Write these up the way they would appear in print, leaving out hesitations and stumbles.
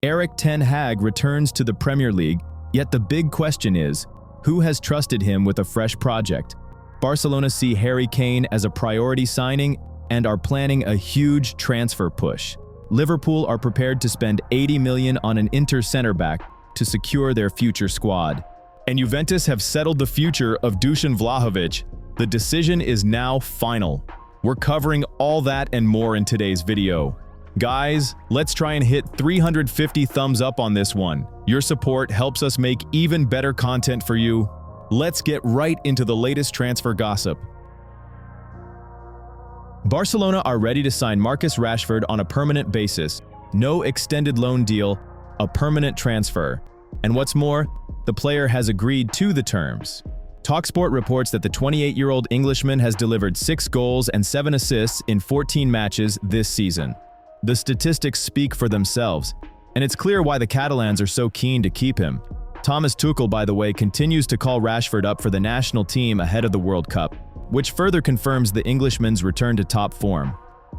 Erik ten Hag returns to the Premier League, yet the big question is, who has trusted him with a fresh project? Barcelona see Harry Kane as a priority signing and are planning a huge transfer push. Liverpool are prepared to spend 80 million on an Inter center-back to secure their future squad. And Juventus have settled the future of Dusan Vlahovic. The decision is now final. We're covering all that and more in today's video. Guys, let's try and hit 350 thumbs up on this one. Your support helps us make even better content for you. Let's get right into the latest transfer gossip. Barcelona are ready to sign Marcus Rashford on a permanent basis. No extended loan deal, a permanent transfer. And what's more, the player has agreed to the terms. Talksport reports that the 28-year-old Englishman has delivered 6 goals and 7 assists in 14 matches this season. The statistics speak for themselves, and it's clear why the Catalans are so keen to keep him. Thomas Tuchel, by the way, continues to call Rashford up for the national team ahead of the World Cup, which further confirms the Englishman's return to top form.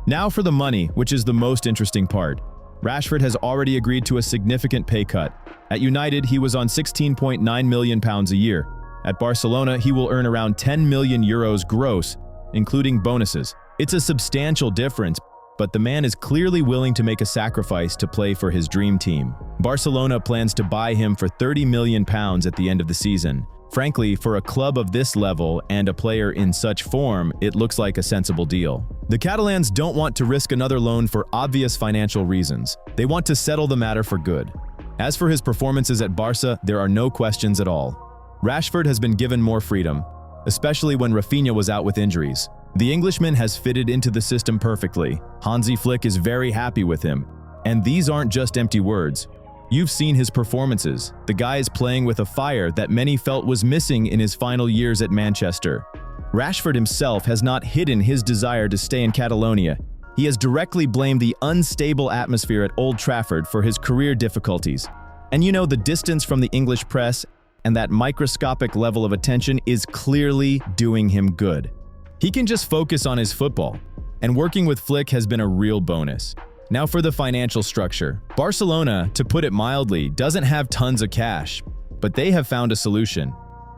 Now for the money, which is the most interesting part. Rashford has already agreed to a significant pay cut. At United, he was on £16.9 million a year. At Barcelona, he will earn around 10 million euros gross, including bonuses. It's a substantial difference, but the man is clearly willing to make a sacrifice to play for his dream team. Barcelona plans to buy him for £30 million at the end of the season. Frankly, for a club of this level and a player in such form, it looks like a sensible deal. The Catalans don't want to risk another loan for obvious financial reasons. They want to settle the matter for good. As for his performances at Barca, there are no questions at all. Rashford has been given more freedom, especially when Rafinha was out with injuries. The Englishman has fitted into the system perfectly. Hansi Flick is very happy with him. And these aren't just empty words. You've seen his performances. The guy is playing with a fire that many felt was missing in his final years at Manchester. Rashford himself has not hidden his desire to stay in Catalonia. He has directly blamed the unstable atmosphere at Old Trafford for his career difficulties. And you know, the distance from the English press and that microscopic level of attention is clearly doing him good. He can just focus on his football, and working with Flick has been a real bonus. Now for the financial structure. Barcelona, to put it mildly, doesn't have tons of cash, but they have found a solution.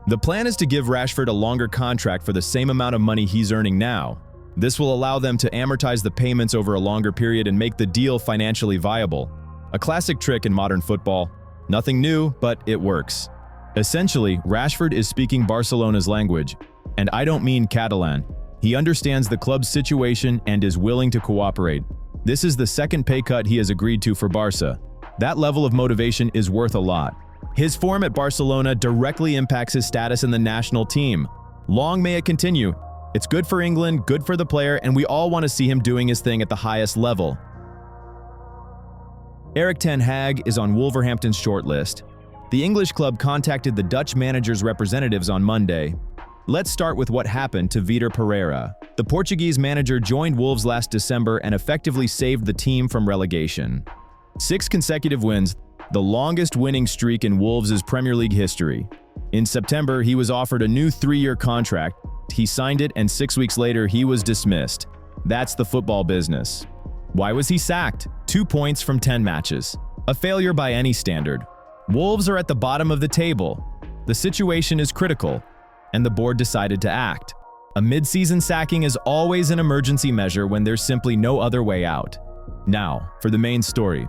The plan is to give Rashford a longer contract for the same amount of money he's earning now. This will allow them to amortize the payments over a longer period and make the deal financially viable. A classic trick in modern football. Nothing new, but it works. Essentially, Rashford is speaking Barcelona's language. And I don't mean Catalan. He understands the club's situation and is willing to cooperate. This is the second pay cut he has agreed to for Barca. That level of motivation is worth a lot. His form at Barcelona directly impacts his status in the national team. Long may it continue. It's good for England, good for the player, and we all want to see him doing his thing at the highest level. Erik ten Hag is on Wolverhampton's shortlist. The English club contacted the Dutch manager's representatives on Monday. Let's start with what happened to Vitor Pereira. The Portuguese manager joined Wolves last December and effectively saved the team from relegation. 6 consecutive wins, the longest winning streak in Wolves' Premier League history. In September, he was offered a new 3-year contract. He signed it, and 6 weeks later, he was dismissed. That's the football business. Why was he sacked? 2 points from 10 matches. A failure by any standard. Wolves are at the bottom of the table. The situation is critical, and the board decided to act. A mid-season sacking is always an emergency measure when there's simply no other way out. Now, for the main story.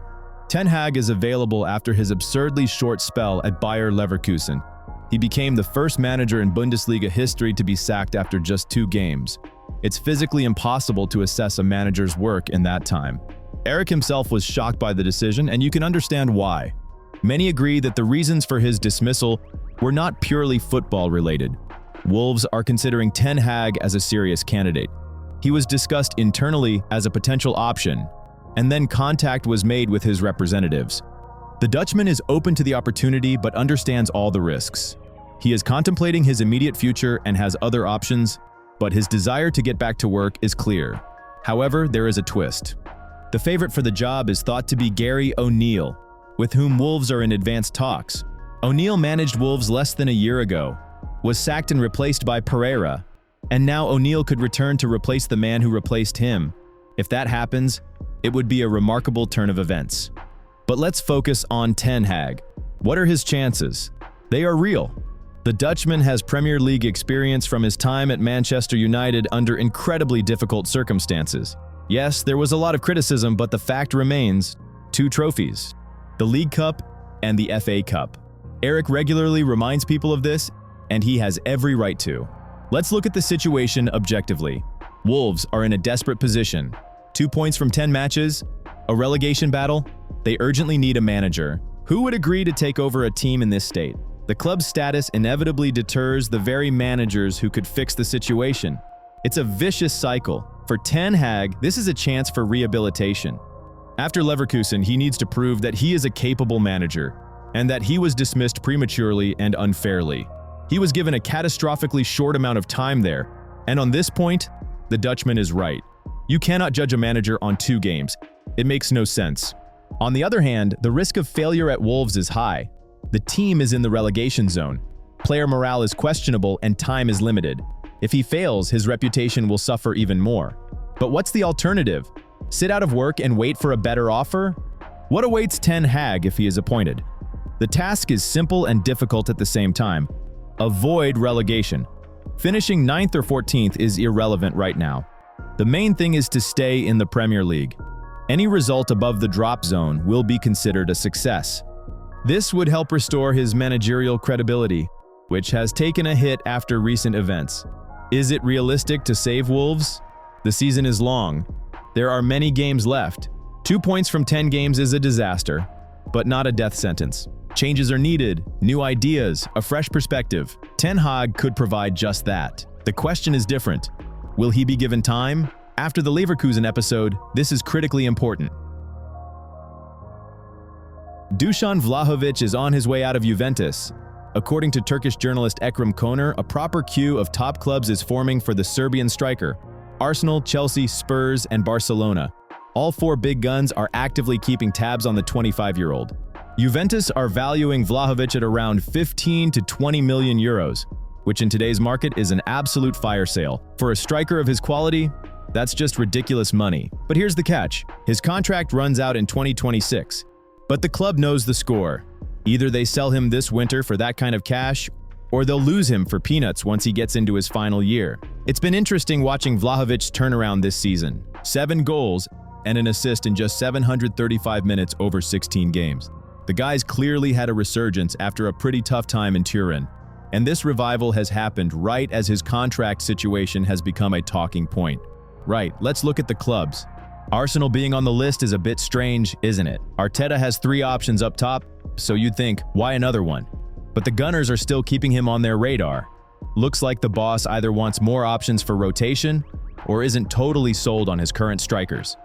Ten Hag is available after his absurdly short spell at Bayer Leverkusen. He became the first manager in Bundesliga history to be sacked after just 2 games. It's physically impossible to assess a manager's work in that time. Erik himself was shocked by the decision, and you can understand why. Many agree that the reasons for his dismissal were not purely football-related. Wolves are considering Ten Hag as a serious candidate. He was discussed internally as a potential option, and then contact was made with his representatives. The Dutchman is open to the opportunity but understands all the risks. He is contemplating his immediate future and has other options, but his desire to get back to work is clear. However, there is a twist. The favorite for the job is thought to be Gary O'Neill, with whom Wolves are in advanced talks. O'Neill managed Wolves less than a year ago, was sacked and replaced by Pereira, and now O'Neill could return to replace the man who replaced him. If that happens, it would be a remarkable turn of events. But let's focus on Ten Hag. What are his chances? They are real. The Dutchman has Premier League experience from his time at Manchester United under incredibly difficult circumstances. Yes, there was a lot of criticism, but the fact remains: 2 trophies, the League Cup and the FA Cup. Eric regularly reminds people of this, and he has every right to. Let's look at the situation objectively. Wolves are in a desperate position. 2 points from 10 matches, a relegation battle. They urgently need a manager. Who would agree to take over a team in this state? The club's status inevitably deters the very managers who could fix the situation. It's a vicious cycle. For Ten Hag, this is a chance for rehabilitation. After Leverkusen, he needs to prove that he is a capable manager, and that he was dismissed prematurely and unfairly. He was given a catastrophically short amount of time there, and on this point, the Dutchman is right. You cannot judge a manager on 2 games. It makes no sense. On the other hand, the risk of failure at Wolves is high. The team is in the relegation zone. Player morale is questionable and time is limited. If he fails, his reputation will suffer even more. But what's the alternative? Sit out of work and wait for a better offer? What awaits Ten Hag if he is appointed? The task is simple and difficult at the same time. Avoid relegation. Finishing 9th or 14th is irrelevant right now. The main thing is to stay in the Premier League. Any result above the drop zone will be considered a success. This would help restore his managerial credibility, which has taken a hit after recent events. Is it realistic to save Wolves? The season is long. There are many games left. 2 points from 10 games is a disaster, but not a death sentence. Changes are needed, new ideas, a fresh perspective. Ten Hag could provide just that. The question is different. Will he be given time? After the Leverkusen episode, this is critically important. Dusan Vlahovic is on his way out of Juventus. According to Turkish journalist Ekrem Koner, a proper queue of top clubs is forming for the Serbian striker. Arsenal, Chelsea, Spurs, and Barcelona. All 4 big guns are actively keeping tabs on the 25-year-old. Juventus are valuing Vlahovic at around 15 to 20 million euros, which in today's market is an absolute fire sale. For a striker of his quality, that's just ridiculous money. But here's the catch. His contract runs out in 2026. But the club knows the score. Either they sell him this winter for that kind of cash, or they'll lose him for peanuts once he gets into his final year. It's been interesting watching Vlahovic's turnaround this season. 7 goals and an assist in just 735 minutes over 16 games. The guy's clearly had a resurgence after a pretty tough time in Turin. And this revival has happened right as his contract situation has become a talking point. Right, let's look at the clubs. Arsenal being on the list is a bit strange, isn't it? Arteta has 3 options up top, so you'd think, why another one? But the Gunners are still keeping him on their radar. Looks like the boss either wants more options for rotation or isn't totally sold on his current strikers.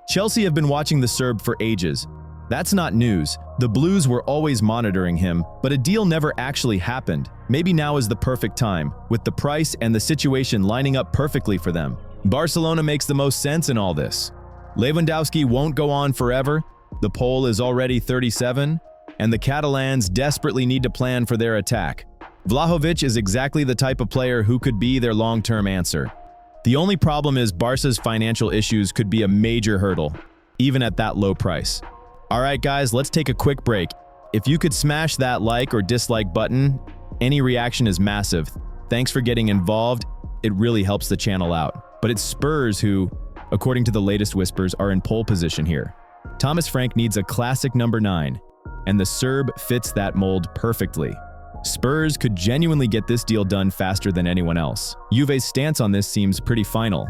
Chelsea have been watching the Serb for ages. That's not news. The Blues were always monitoring him, but a deal never actually happened. Maybe now is the perfect time, with the price and the situation lining up perfectly for them. Barcelona makes the most sense in all this. Lewandowski won't go on forever. The Pole is already 37, and the Catalans desperately need to plan for their attack. Vlahovic is exactly the type of player who could be their long-term answer. The only problem is Barca's financial issues could be a major hurdle, even at that low price. Alright guys, let's take a quick break. If you could smash that like or dislike button, any reaction is massive. Thanks for getting involved, it really helps the channel out. But it's Spurs who, according to the latest whispers, are in pole position here. Thomas Frank needs a classic number 9, and the Serb fits that mold perfectly. Spurs could genuinely get this deal done faster than anyone else. Juve's stance on this seems pretty final.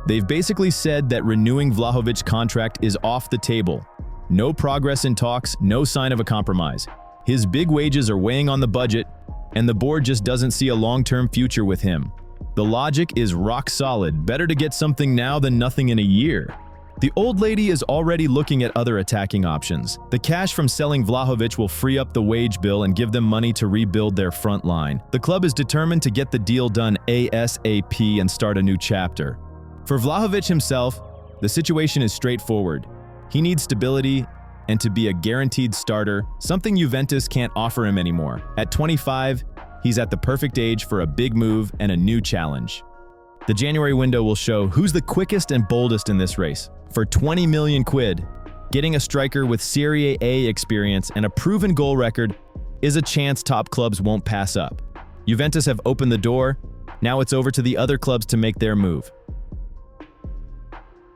They've basically said that renewing Vlahovic's contract is off the table. No progress in talks, no sign of a compromise. His big wages are weighing on the budget, and the board just doesn't see a long-term future with him. The logic is rock solid. Better to get something now than nothing in a year. The old lady is already looking at other attacking options. The cash from selling Vlahovic will free up the wage bill and give them money to rebuild their front line. The club is determined to get the deal done ASAP and start a new chapter. For Vlahovic himself, the situation is straightforward. He needs stability and to be a guaranteed starter, something Juventus can't offer him anymore. At 25, he's at the perfect age for a big move and a new challenge. The January window will show who's the quickest and boldest in this race. For 20 million quid, Getting a striker with Serie A experience and a proven goal record is a chance top clubs won't pass up. Juventus have opened the door, now it's over to the other clubs to make their move.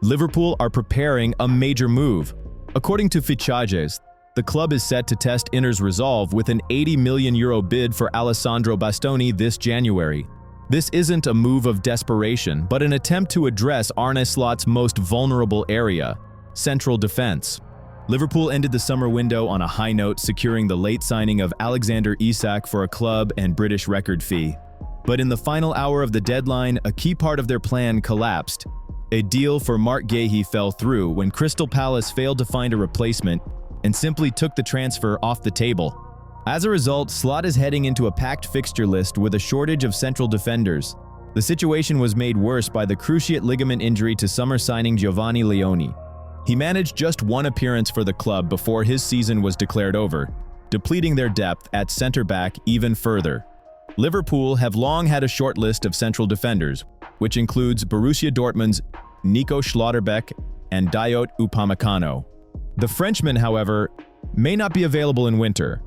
Liverpool are preparing a major move. According to Fichajes, the club is set to test Inter's resolve with an €80 million bid for Alessandro Bastoni this January. This isn't a move of desperation, but an attempt to address Arne Slot's most vulnerable area, central defense. Liverpool ended the summer window on a high note, securing the late signing of Alexander Isak for a club and British record fee. But in the final hour of the deadline, a key part of their plan collapsed. A deal for Marc Guéhi fell through when Crystal Palace failed to find a replacement and simply took the transfer off the table. As a result, Slot is heading into a packed fixture list with a shortage of central defenders. The situation was made worse by the cruciate ligament injury to summer signing Giovanni Leoni. He managed just one appearance for the club before his season was declared over, depleting their depth at center-back even further. Liverpool have long had a short list of central defenders, which includes Borussia Dortmund's Nico Schlotterbeck and Dayot Upamecano. The Frenchman, however, may not be available in winter.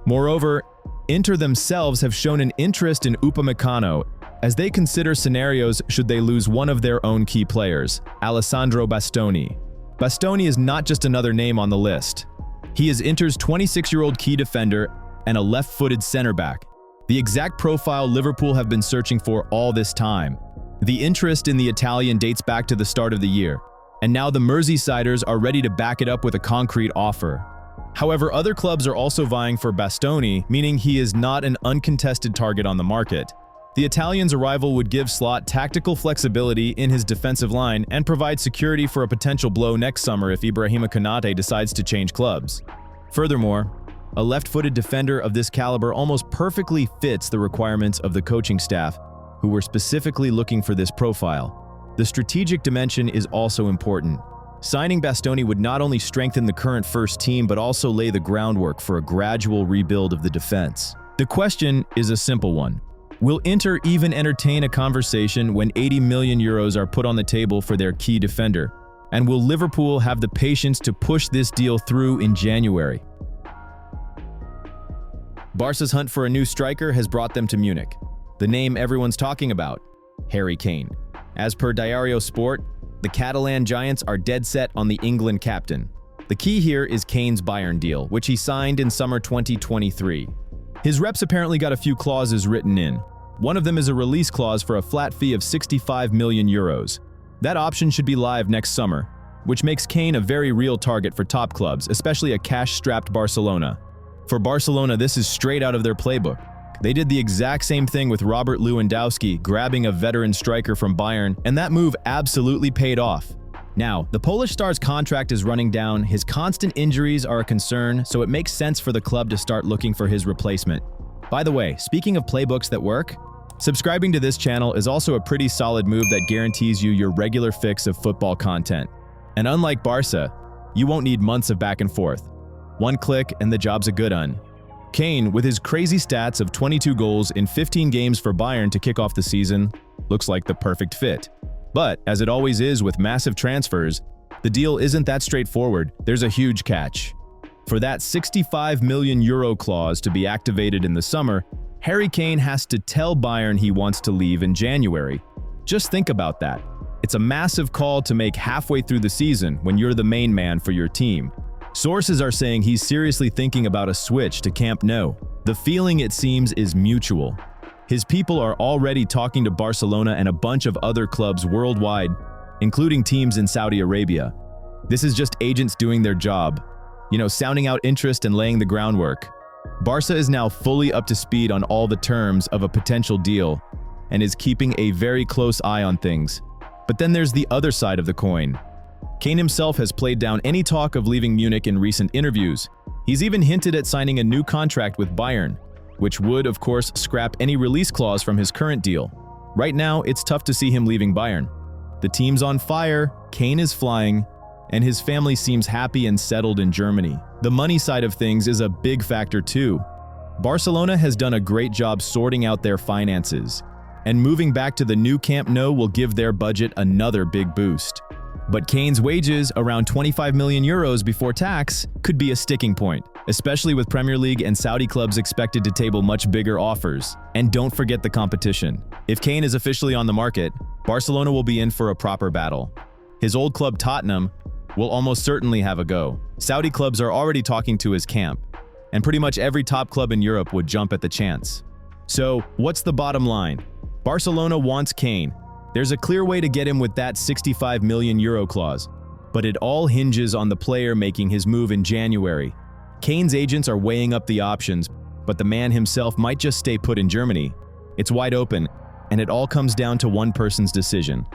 Moreover, Inter themselves have shown an interest in Upamecano as they consider scenarios should they lose one of their own key players, Alessandro Bastoni. Bastoni is not just another name on the list. He is Inter's 26-year-old key defender and a left-footed center-back, the exact profile Liverpool have been searching for all this time. The interest in the Italian dates back to the start of the year, and now the Merseysiders are ready to back it up with a concrete offer. However, other clubs are also vying for Bastoni, meaning he is not an uncontested target on the market. The Italian's arrival would give Slot tactical flexibility in his defensive line and provide security for a potential blow next summer if Ibrahima Konate decides to change clubs. Furthermore, a left-footed defender of this caliber almost perfectly fits the requirements of the coaching staff, who were specifically looking for this profile. The strategic dimension is also important. Signing Bastoni would not only strengthen the current first team but also lay the groundwork for a gradual rebuild of the defense. The question is a simple one. Will Inter even entertain a conversation when €80 million are put on the table for their key defender? And will Liverpool have the patience to push this deal through in January? Barca's hunt for a new striker has brought them to Munich. The name everyone's talking about, Harry Kane. As per Diario Sport, the Catalan Giants are dead set on the England captain. The key here is Kane's Bayern deal, which he signed in summer 2023. His reps apparently got a few clauses written in. One of them is a release clause for a flat fee of €65 million. That option should be live next summer, which makes Kane a very real target for top clubs, especially a cash-strapped Barcelona. For Barcelona, this is straight out of their playbook. They did the exact same thing with Robert Lewandowski, grabbing a veteran striker from Bayern, and that move absolutely paid off. Now, the Polish star's contract is running down, his constant injuries are a concern, so it makes sense for the club to start looking for his replacement. By the way, speaking of playbooks that work, subscribing to this channel is also a pretty solid move that guarantees you your regular fix of football content. And unlike Barca, you won't need months of back and forth. One click and the job's a good un. Kane, with his crazy stats of 22 goals in 15 games for Bayern to kick off the season, looks like the perfect fit. But, as it always is with massive transfers, the deal isn't that straightforward. There's a huge catch. For that €65 million clause to be activated in the summer, Harry Kane has to tell Bayern he wants to leave in January. Just think about that. It's a massive call to make halfway through the season when you're the main man for your team. Sources are saying he's seriously thinking about a switch to Camp Nou. The feeling, it seems, is mutual. His people are already talking to Barcelona and a bunch of other clubs worldwide, including teams in Saudi Arabia. This is just agents doing their job, sounding out interest and laying the groundwork. Barca is now fully up to speed on all the terms of a potential deal and is keeping a very close eye on things. But then there's the other side of the coin. Kane himself has played down any talk of leaving Munich in recent interviews. He's even hinted at signing a new contract with Bayern, which would, of course, scrap any release clause from his current deal. Right now, it's tough to see him leaving Bayern. The team's on fire, Kane is flying, and his family seems happy and settled in Germany. The money side of things is a big factor too. Barcelona has done a great job sorting out their finances, and moving back to the new Camp Nou will give their budget another big boost. But Kane's wages, around 25 million euros before tax, could be a sticking point, especially with Premier League and Saudi clubs expected to table much bigger offers. And don't forget the competition. If Kane is officially on the market, Barcelona will be in for a proper battle. His old club Tottenham will almost certainly have a go. Saudi clubs are already talking to his camp, and pretty much every top club in Europe would jump at the chance. So, what's the bottom line? Barcelona wants Kane. There's a clear way to get him with that 65 million euro clause, but it all hinges on the player making his move in January. Kane's agents are weighing up the options, but the man himself might just stay put in Germany. It's wide open, and it all comes down to one person's decision.